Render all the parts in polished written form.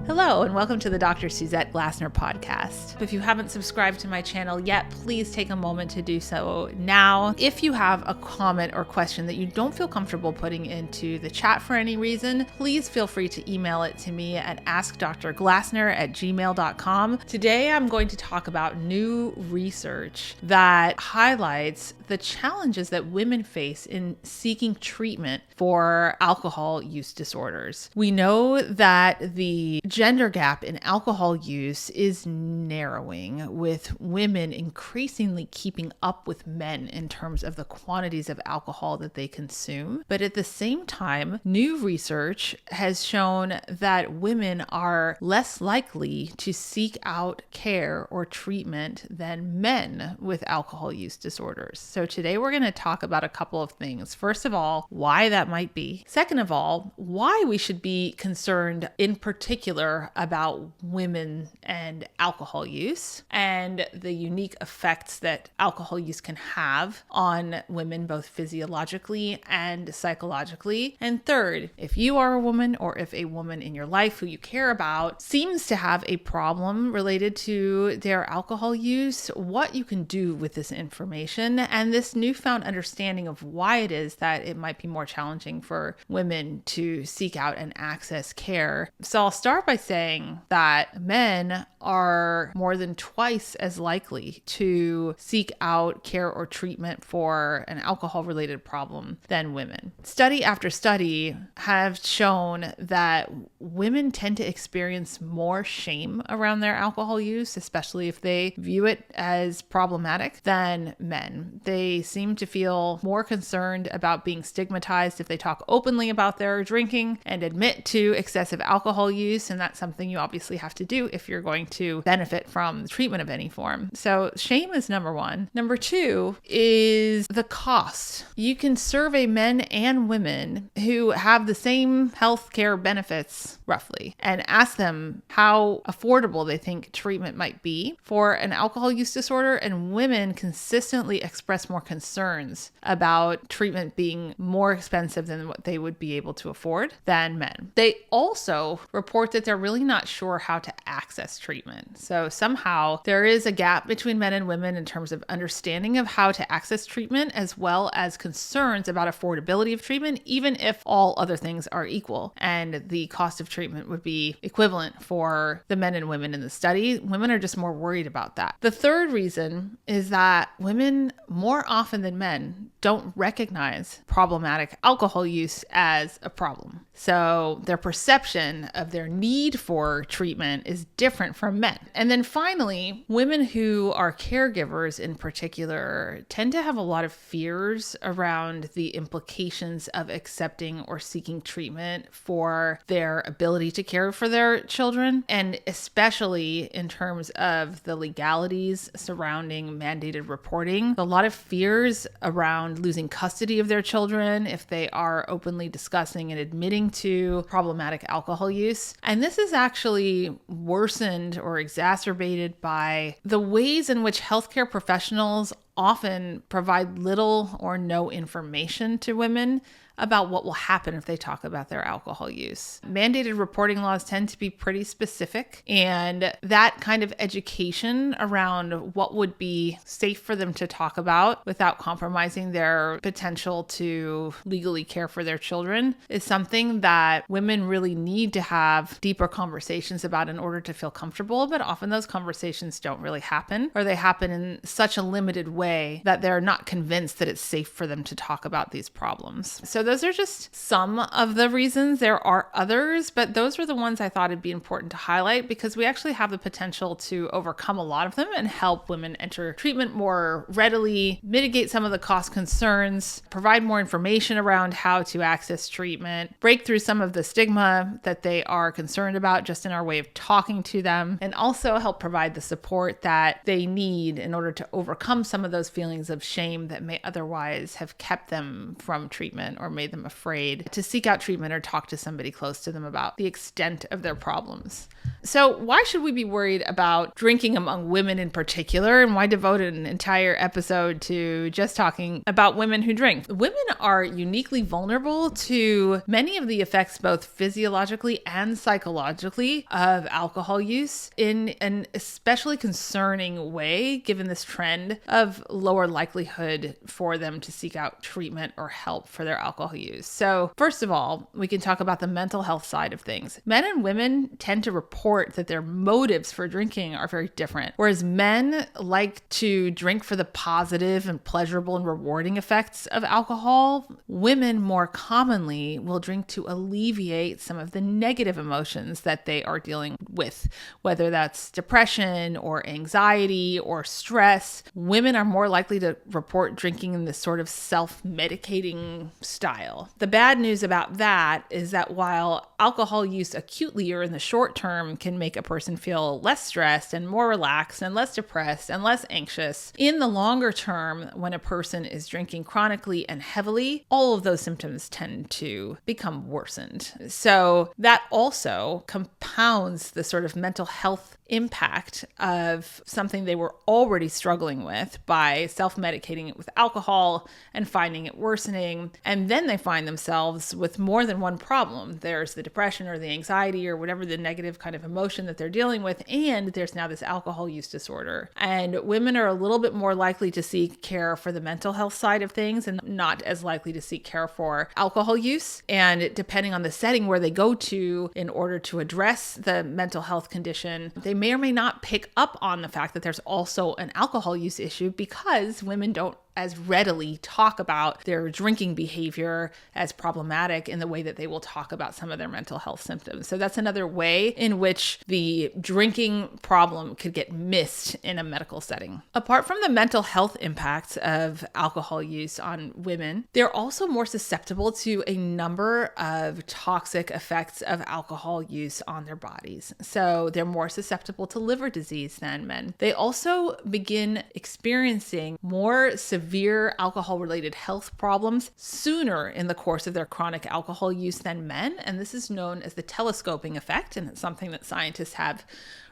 Hello, and welcome to the Dr. Suzette Glasner podcast. If you haven't subscribed to my channel yet, please take a moment to do so now. If you have a comment or question that you don't feel comfortable putting into the chat for any reason, please feel free to email it to me at askdrglasner@gmail.com. Today, I'm going to talk about new research that highlights the challenges that women face in seeking treatment for alcohol use disorders. We know that the gender gap in alcohol use is narrowing, with women increasingly keeping up with men in terms of the quantities of alcohol that they consume. But at the same time, new research has shown that women are less likely to seek out care or treatment than men with alcohol use disorders. So today we're going to talk about a couple of things. First of all, why that might be. Second of all, why we should be concerned in particular about women and alcohol use and the unique effects that alcohol use can have on women, both physiologically and psychologically. And third, if you are a woman or if a woman in your life who you care about seems to have a problem related to their alcohol use, what you can do with this information and this newfound understanding of why it is that it might be more challenging for women to seek out and access care. So I'll start by saying that men are more than twice as likely to seek out care or treatment for an alcohol-related problem than women. Study after study have shown that women tend to experience more shame around their alcohol use, especially if they view it as problematic, than men. They seem to feel more concerned about being stigmatized if they talk openly about their drinking and admit to excessive alcohol use, and that's something you obviously have to do if you're going to benefit from treatment of any form. So shame is number one. Number two is the cost. You can survey men and women who have the same healthcare benefits, roughly, and ask them how affordable they think treatment might be for an alcohol use disorder, and women consistently express more concerns about treatment being more expensive than what they would be able to afford than men. They also report that they're really not sure how to access treatment. So somehow there is a gap between men and women in terms of understanding of how to access treatment, as well as concerns about affordability of treatment, even if all other things are equal and the cost of treatment would be equivalent for the men and women in the study. Women are just more worried about that. The third reason is that women, more often than men, don't recognize problematic alcohol use as a problem. So their perception of their need for treatment is different from men. And then finally, women who are caregivers in particular tend to have a lot of fears around the implications of accepting or seeking treatment for their ability to care for their children, and especially in terms of the legalities surrounding mandated reporting. A lot of fears around losing custody of their children if they are openly discussing and admitting to problematic alcohol use. And this is actually worsened or exacerbated by the ways in which healthcare professionals often provide little or no information to women about what will happen if they talk about their alcohol use. Mandated reporting laws tend to be pretty specific, and that kind of education around what would be safe for them to talk about without compromising their potential to legally care for their children is something that women really need to have deeper conversations about in order to feel comfortable, but often those conversations don't really happen, or they happen in such a limited way that they're not convinced that it's safe for them to talk about these problems. So those are just some of the reasons. There are others, but those are the ones I thought it'd be important to highlight because we actually have the potential to overcome a lot of them and help women enter treatment more readily, mitigate some of the cost concerns, provide more information around how to access treatment, break through some of the stigma that they are concerned about just in our way of talking to them, and also help provide the support that they need in order to overcome some of those feelings of shame that may otherwise have kept them from treatment or made them afraid to seek out treatment or talk to somebody close to them about the extent of their problems. So why should we be worried about drinking among women in particular? And why devote an entire episode to just talking about women who drink? Women are uniquely vulnerable to many of the effects, both physiologically and psychologically, of alcohol use in an especially concerning way, given this trend of lower likelihood for them to seek out treatment or help for their alcohol use. So first of all, we can talk about the mental health side of things. Men and women tend to report that their motives for drinking are very different. Whereas men like to drink for the positive and pleasurable and rewarding effects of alcohol, women more commonly will drink to alleviate some of the negative emotions that they are dealing with, whether that's depression or anxiety or stress. Women are more likely to report drinking in this sort of self-medicating style. The bad news about that is that while alcohol use acutely or in the short term can make a person feel less stressed and more relaxed and less depressed and less anxious, in the longer term, when a person is drinking chronically and heavily, all of those symptoms tend to become worsened. So that also compounds the sort of mental health impact of something they were already struggling with by self-medicating it with alcohol and finding it worsening. And then they find themselves with more than one problem. There's the depression or the anxiety or whatever the negative kind of emotion that they're dealing with, and there's now this alcohol use disorder. And women are a little bit more likely to seek care for the mental health side of things and not as likely to seek care for alcohol use. And depending on the setting where they go to in order to address the mental health condition, they may or may not pick up on the fact that there's also an alcohol use issue because women don't as readily talk about their drinking behavior as problematic in the way that they will talk about some of their mental health symptoms. So that's another way in which the drinking problem could get missed in a medical setting. Apart from the mental health impacts of alcohol use on women, they're also more susceptible to a number of toxic effects of alcohol use on their bodies. So they're more susceptible to liver disease than men. They also begin experiencing more severe alcohol-related health problems sooner in the course of their chronic alcohol use than men. And this is known as the telescoping effect. And it's something that scientists have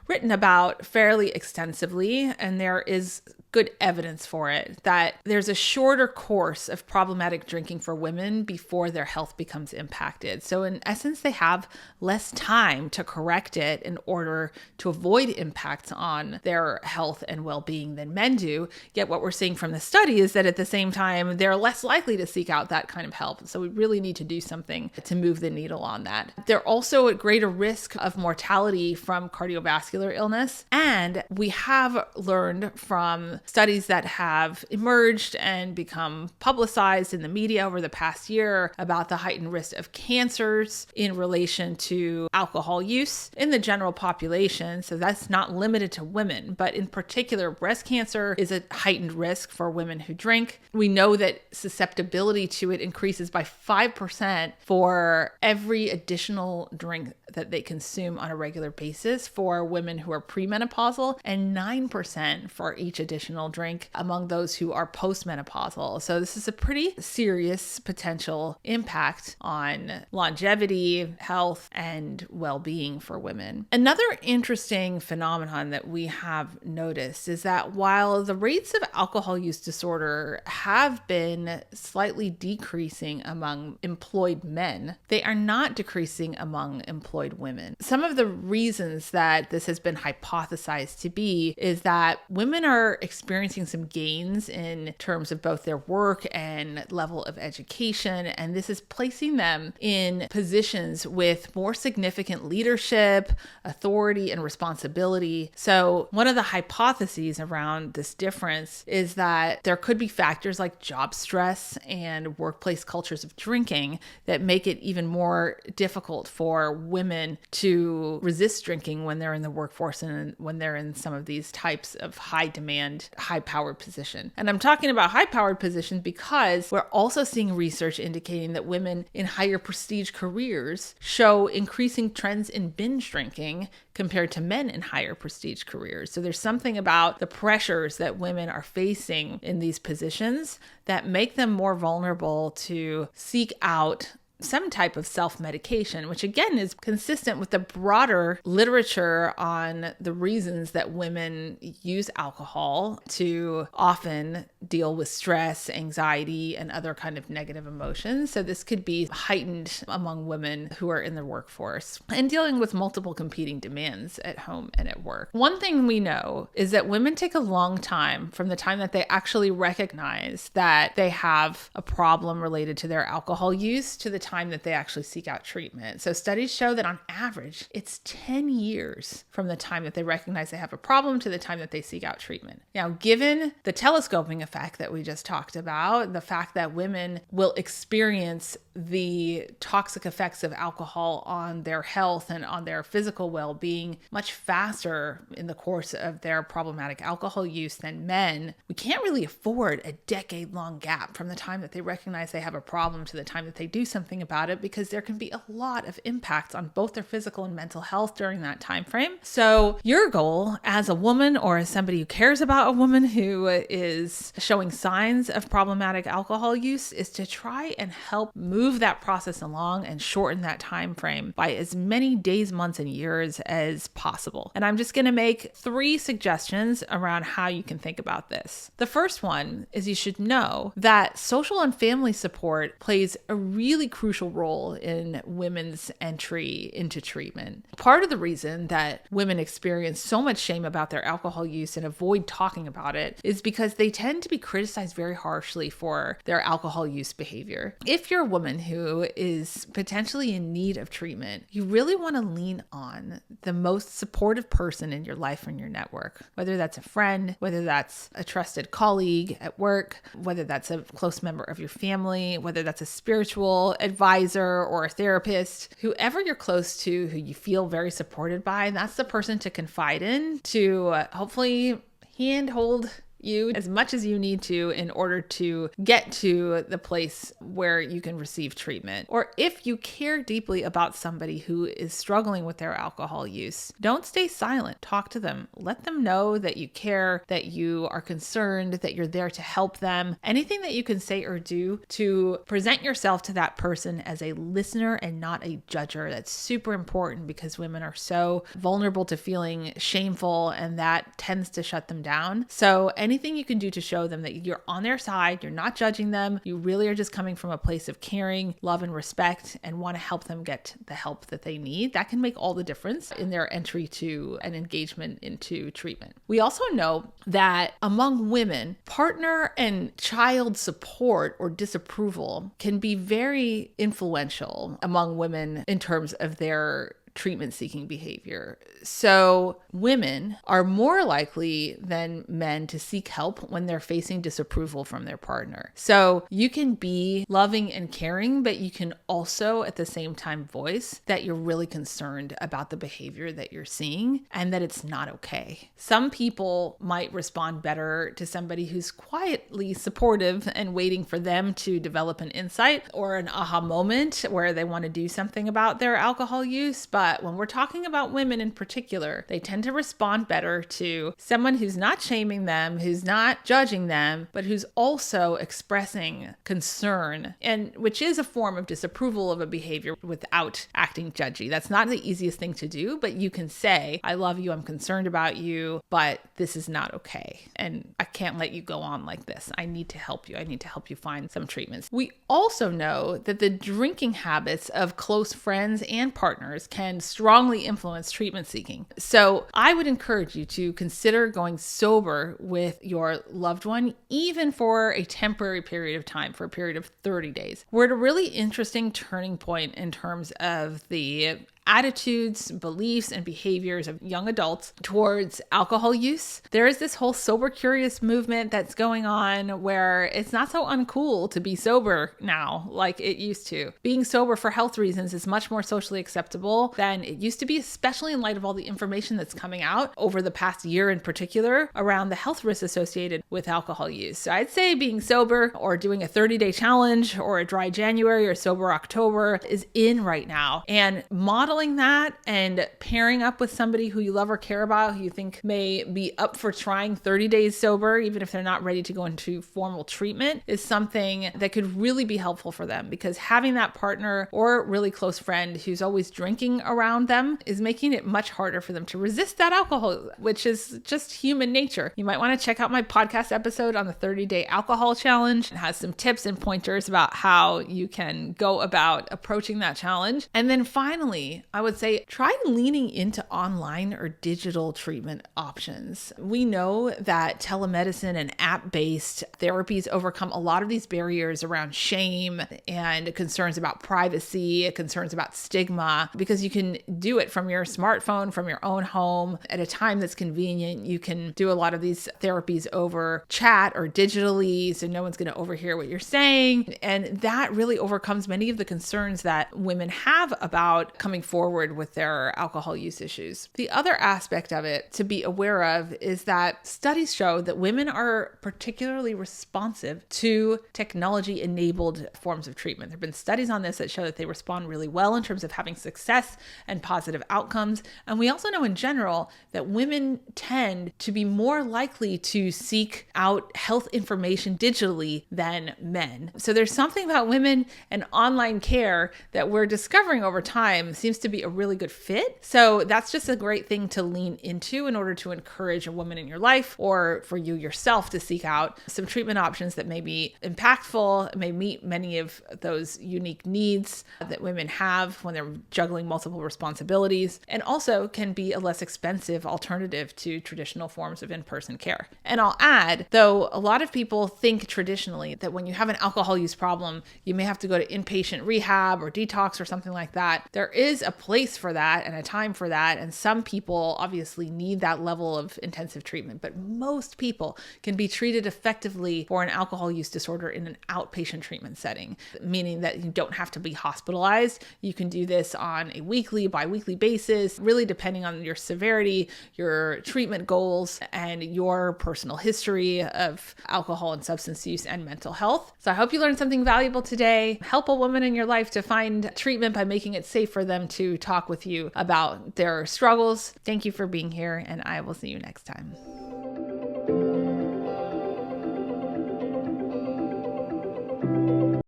written about fairly extensively. And there is good evidence for it, that there's a shorter course of problematic drinking for women before their health becomes impacted. So in essence, they have less time to correct it in order to avoid impacts on their health and well-being than men do. Yet what we're seeing from the study is that at the same time, they're less likely to seek out that kind of help. So we really need to do something to move the needle on that. They're also at greater risk of mortality from cardiovascular illness. And we have learned from studies that have emerged and become publicized in the media over the past year about the heightened risk of cancers in relation to alcohol use in the general population. So that's not limited to women, but in particular, breast cancer is a heightened risk for women who drink. We know that susceptibility to it increases by 5% for every additional drink that they consume on a regular basis for women who are premenopausal, and 9% for each additional drink among those who are postmenopausal. So this is a pretty serious potential impact on longevity, health, and well-being for women. Another interesting phenomenon that we have noticed is that while the rates of alcohol use disorder have been slightly decreasing among employed men, they are not decreasing among employed women. Some of the reasons that this has been hypothesized to be is that women are experiencing some gains in terms of both their work and level of education, and this is placing them in positions with more significant leadership, authority, and responsibility. So one of the hypotheses around this difference is that there could be factors like job stress and workplace cultures of drinking that make it even more difficult for women to resist drinking when they're in the workforce and when they're in some of these types of high demand, high powered position. And I'm talking about high powered positions because we're also seeing research indicating that women in higher prestige careers show increasing trends in binge drinking compared to men in higher prestige careers. So there's something about the pressures that women are facing in these positions that make them more vulnerable to seek out some type of self-medication, which again is consistent with the broader literature on the reasons that women use alcohol to often deal with stress, anxiety, and other kind of negative emotions. So this could be heightened among women who are in the workforce and dealing with multiple competing demands at home and at work. One thing we know is that women take a long time from the time that they actually recognize that they have a problem related to their alcohol use to the time that they actually seek out treatment. So studies show that on average, it's 10 years from the time that they recognize they have a problem to the time that they seek out treatment. Now, given the telescoping effect that we just talked about, the fact that women will experience the toxic effects of alcohol on their health and on their physical well-being much faster in the course of their problematic alcohol use than men, we can't really afford a decade-long gap from the time that they recognize they have a problem to the time that they do something about it, because there can be a lot of impacts on both their physical and mental health during that time frame. So your goal as a woman or as somebody who cares about a woman who is showing signs of problematic alcohol use is to try and help move that process along and shorten that time frame by as many days, months, and years as possible. And I'm just going to make 3 suggestions around how you can think about this. The first one is you should know that social and family support plays a really crucial role in women's entry into treatment. Part of the reason that women experience so much shame about their alcohol use and avoid talking about it is because they tend to be criticized very harshly for their alcohol use behavior. If you're a woman who is potentially in need of treatment, you really want to lean on the most supportive person in your life and your network, whether that's a friend, whether that's a trusted colleague at work, whether that's a close member of your family, whether that's a spiritual advisor or a therapist, whoever you're close to, who you feel very supported by, that's the person to confide in to hopefully handhold you as much as you need to in order to get to the place where you can receive treatment. Or if you care deeply about somebody who is struggling with their alcohol use, don't stay silent. Talk to them. Let them know that you care, that you are concerned, that you're there to help them. Anything that you can say or do to present yourself to that person as a listener and not a judger. That's super important because women are so vulnerable to feeling shameful, and that tends to shut them down. So anything you can do to show them that you're on their side, you're not judging them, you really are just coming from a place of caring, love, and respect, and want to help them get the help that they need, that can make all the difference in their entry to an engagement into treatment. We also know that among women, partner and child support or disapproval can be very influential among women in terms of their treatment-seeking behavior. So women are more likely than men to seek help when they're facing disapproval from their partner. So you can be loving and caring, but you can also at the same time voice that you're really concerned about the behavior that you're seeing and that it's not okay. Some people might respond better to somebody who's quietly supportive and waiting for them to develop an insight or an aha moment where they want to do something about their alcohol use. But when we're talking about women in particular, they tend to respond better to someone who's not shaming them, who's not judging them, but who's also expressing concern, and which is a form of disapproval of a behavior without acting judgy. That's not the easiest thing to do, but you can say, I love you, I'm concerned about you, but this is not okay. And I can't let you go on like this. I need to help you. I need to help you find some treatments. We also know that the drinking habits of close friends and partners can strongly influence treatment seeking. So I would encourage you to consider going sober with your loved one, even for a temporary period of time, for a period of 30 days. We're at a really interesting turning point in terms of the attitudes, beliefs, and behaviors of young adults towards alcohol use. There is this whole sober curious movement that's going on where it's not so uncool to be sober now like it used to. Being sober for health reasons is much more socially acceptable than it used to be, especially in light of all the information that's coming out over the past year in particular around the health risks associated with alcohol use. So I'd say being sober or doing a 30-day challenge or a dry January or sober October is in right now, and model modeling that and pairing up with somebody who you love or care about, who you think may be up for trying 30 days sober, even if they're not ready to go into formal treatment, is something that could really be helpful for them, because having that partner or really close friend who's always drinking around them is making it much harder for them to resist that alcohol, which is just human nature. You might want to check out my podcast episode on the 30-day alcohol challenge. It has some tips and pointers about how you can go about approaching that challenge. And then finally, I would say try leaning into online or digital treatment options. We know that telemedicine and app-based therapies overcome a lot of these barriers around shame and concerns about privacy, concerns about stigma, because you can do it from your smartphone, from your own home at a time that's convenient. You can do a lot of these therapies over chat or digitally, so no one's going to overhear what you're saying. And that really overcomes many of the concerns that women have about coming forward with their alcohol use issues. The other aspect of it to be aware of is that studies show that women are particularly responsive to technology-enabled forms of treatment. There have been studies on this that show that they respond really well in terms of having success and positive outcomes. And we also know in general that women tend to be more likely to seek out health information digitally than men. So there's something about women and online care that we're discovering over time seems to be a really good fit. So that's just a great thing to lean into in order to encourage a woman in your life, or for you yourself to seek out some treatment options that may be impactful, may meet many of those unique needs that women have when they're juggling multiple responsibilities, and also can be a less expensive alternative to traditional forms of in-person care. And I'll add, though a lot of people think traditionally that when you have an alcohol use problem, you may have to go to inpatient rehab or detox or something like that. There is a place for that and a time for that, and some people obviously need that level of intensive treatment, but most people can be treated effectively for an alcohol use disorder in an outpatient treatment setting, meaning that you don't have to be hospitalized. You can do this on a weekly, bi-weekly basis, really depending on your severity, your treatment goals, and your personal history of alcohol and substance use and mental health. So I hope you learned something valuable today. Help a woman in your life to find treatment by making it safe for them to talk with you about their struggles. Thank you for being here, and I will see you next time.